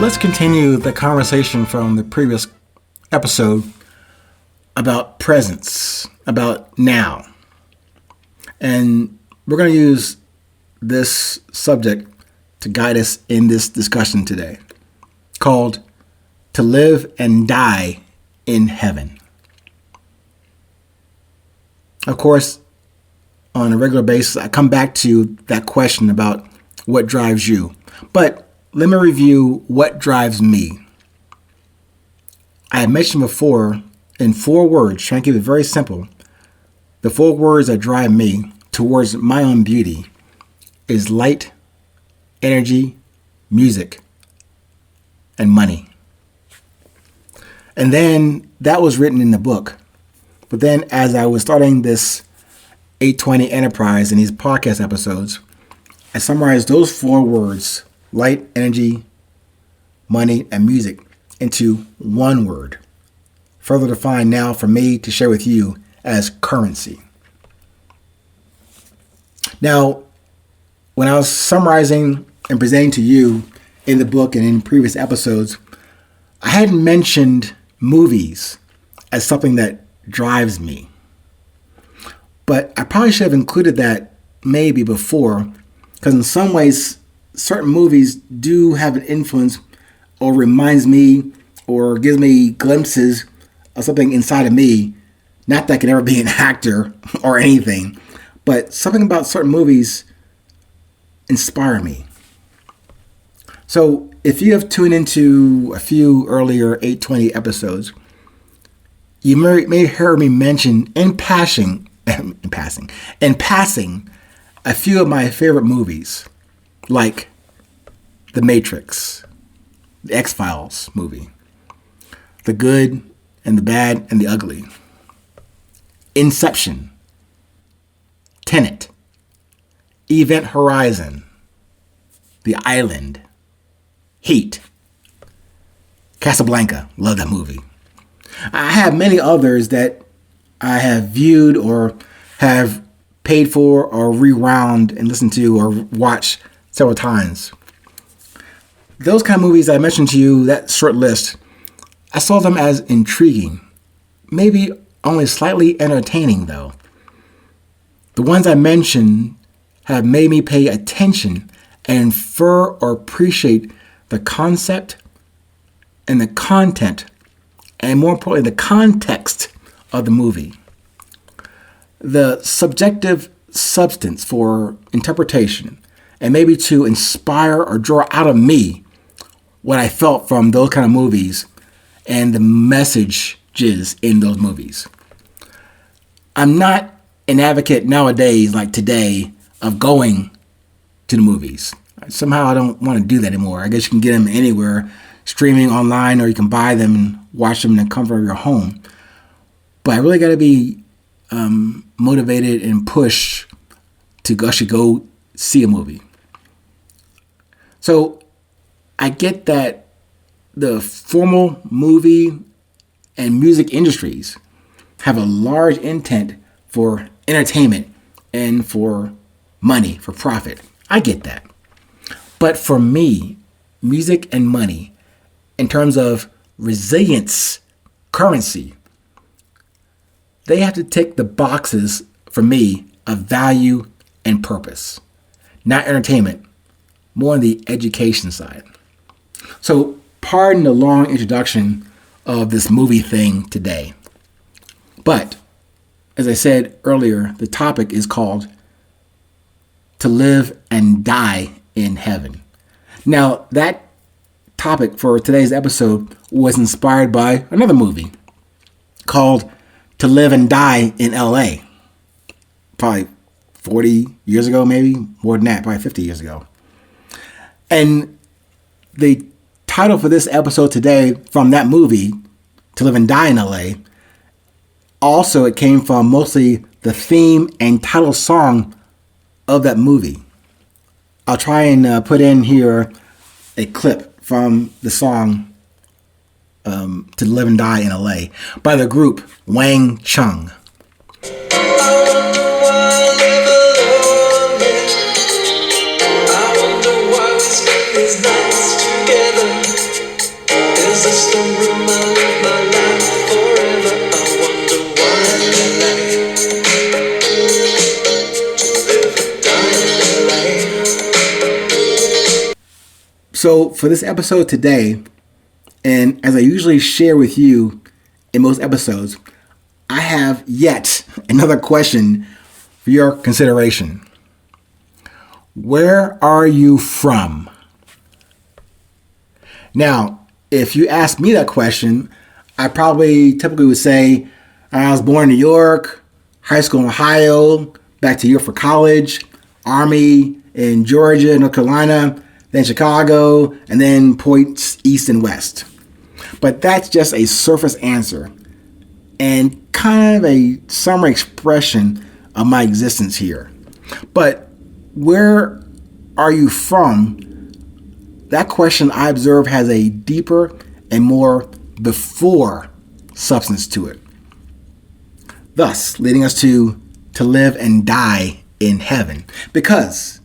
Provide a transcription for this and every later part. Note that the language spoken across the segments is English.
Let's continue the conversation from the previous episode about presence, about now. And we're going to use this subject to guide us in this discussion today, called To Live and Die in Heaven. Of course, on a regular basis, I come back to that question about what drives you. But let me review what drives me. I had mentioned before in 4 words, trying to keep it very simple. The 4 words that drive me towards my own beauty is light, energy, music, and money. And then that was written in the book. But then as I was starting this 820 enterprise in these podcast episodes, I summarized those 4 words, light, energy, money, and music, into one word, further defined now for me to share with you as currency. Now, when I was summarizing and presenting to you in the book and in previous episodes, I hadn't mentioned movies as something that drives me. But I probably should have included that maybe before, because in some ways, certain movies do have an influence or reminds me or gives me glimpses of something inside of me. Not that I could ever be an actor or anything, but something about certain movies inspire me. So if you have tuned into a few earlier 820 episodes, you may hear me mention in passing, a few of my favorite movies, like The Matrix, the X-Files movie, The Good and the Bad and the Ugly, Inception, Tenet, Event Horizon, The Island, Heat, Casablanca. Love that movie. I have many others that I have viewed or have paid for or rewound and listened to or watched several times. Those kind of movies I mentioned to you, that short list, I saw them as intriguing. Maybe only slightly entertaining, though. The ones I mentioned have made me pay attention and infer or appreciate the concept and the content, and more importantly, the context of the movie. The subjective substance for interpretation, and maybe to inspire or draw out of me what I felt from those kind of movies and the messages in those movies. I'm not an advocate nowadays, like today, of going to the movies. Somehow I don't want to do that anymore. I guess you can get them anywhere, streaming online, or you can buy them and watch them in the comfort of your home. But I really got to be motivated and pushed to actually go see a movie. So I get that the formal movie and music industries have a large intent for entertainment and for money, for profit. I get that. But for me, music and money, in terms of resilience, currency, they have to tick the boxes for me of value and purpose. Not entertainment, more on the education side. So pardon the long introduction of this movie thing today. But, as I said earlier, the topic is called To Live and Die in Heaven. Now, that topic for today's episode was inspired by another movie called To Live and Die in LA. Probably 40 years ago, maybe more than that, probably 50 years ago. And the title for this episode today from that movie, To Live and Die in LA, also it came from mostly the theme and title song of that movie. I'll try and put in here a clip from the song To Live and Die in LA by the group Wang Chung. So for this episode today, and as I usually share with you in most episodes, I have yet another question for your consideration. Where are you from? Now, if you ask me that question, I probably typically would say I was born in New York, high school in Ohio, back to Europe for college, Army in Georgia, North Carolina, then Chicago, and then points east and west. But that's just a surface answer and kind of a summary expression of my existence here. But where are you from? That question, I observe, has a deeper and more before substance to it. Thus, leading us to live and die in heaven. Because,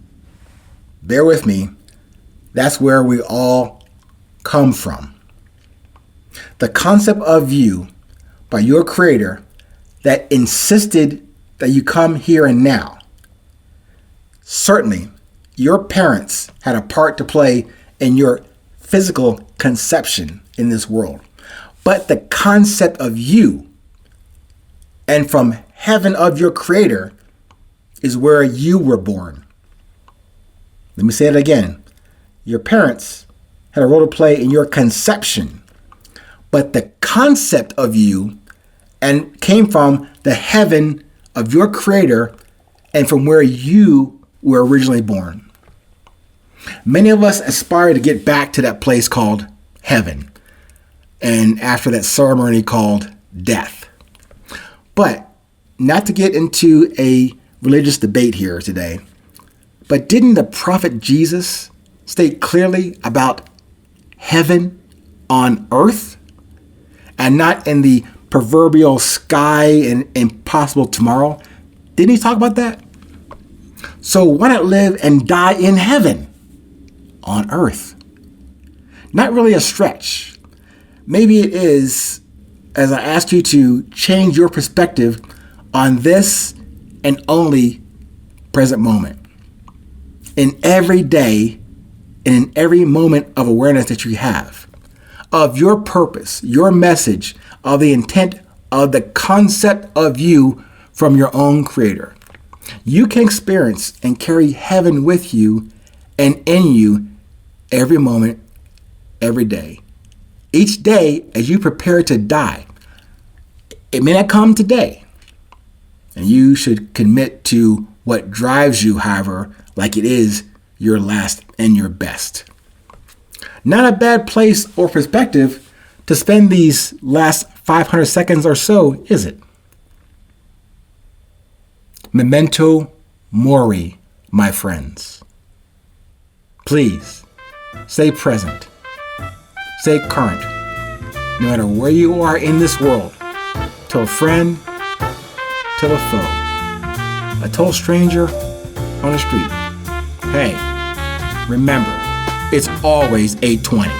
bear with me, that's where we all come from. The concept of you by your Creator that insisted that you come here and now. Certainly, your parents had a part to play in your physical conception in this world. But the concept of you and from heaven of your Creator is where you were born. Let me say it again. Your parents had a role to play in your conception, but the concept of you and came from the heaven of your Creator and from where you were originally born. Many of us aspire to get back to that place called heaven, and after that ceremony called death. But not to get into a religious debate here today, but didn't the prophet Jesus state clearly about heaven on earth and not in the proverbial sky and impossible tomorrow? Didn't he talk about that? So why not live and die in heaven on earth? Not really a stretch. Maybe it is, as I ask you to change your perspective on this and only present moment. In every day and in every moment of awareness that you have, of your purpose, your message, of the intent of the concept of you from your own Creator. You can experience and carry heaven with you and in you every moment, every day. Each day as you prepare to die. It may not come today. And you should commit to what drives you, however, like it is your last and your best. Not a bad place or perspective to spend these last 500 seconds or so, is it? Memento mori, my friends. Please, stay present. Stay current. No matter where you are in this world, to a friend, to a foe, a total stranger on the street. Hey, remember, it's always 8:20.